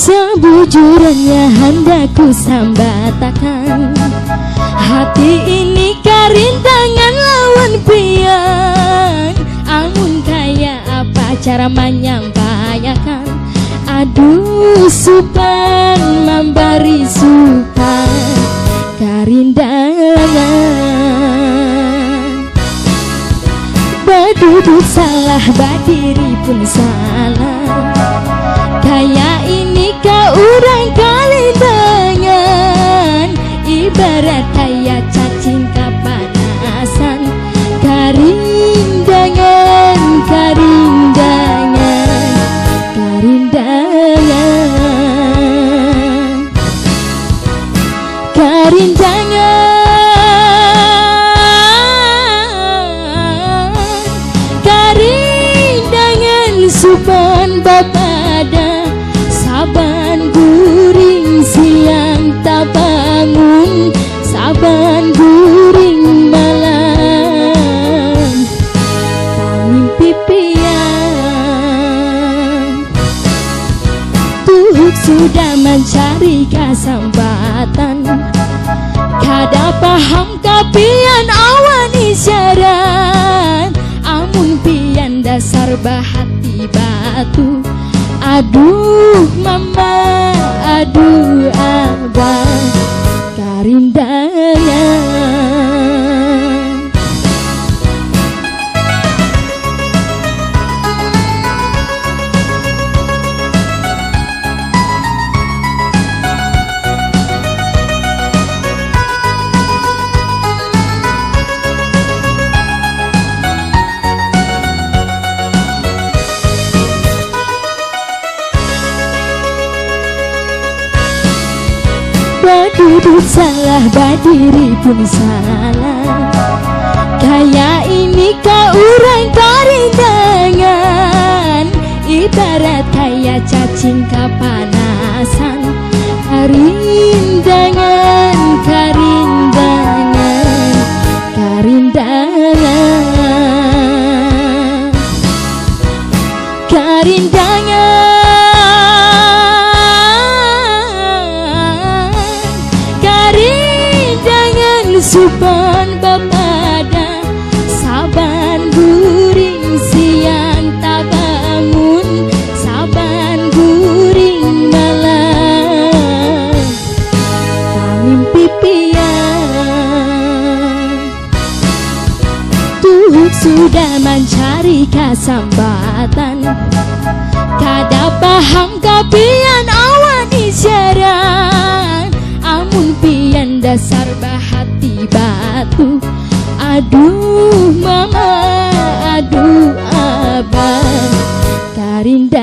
Sebujurnya hendak ku sambatakan, hati ini karintangan lawan pian. Amun kaya apa cara menyampaikan, aduh supan memberi sukan karindangan. Badudut salah, badiri pun salah. Kaya ini kau urang kalindangan, ibarat kaya cacing kapanasan. Karindangan, karindangan, karindangan, karindangan, karindangan supan bapada. Saban guring siang tak bangun, saban guring malam tak mimpi pian. Tuh sudah mencari kesempatan, kada paham kapian awan isyarat. Amun pian dasar bahati batu. Aduh mama, aduh abang, karindangan. Badudut salah, badiri pun salah. Kaya ini kau urang karindangan, ibarat kaya cacing kapanasan. Karindangan, karindangan, karindangan, karindangan, supan bapada. Saban guring siang tak bangun, saban guring malam tak mimpi pian. Tuh sudah mencari kesempatan, kada paham kapian awan isyarat. Amun pian dasar bahati batu. Aduh mama, aduh abang, karindangan.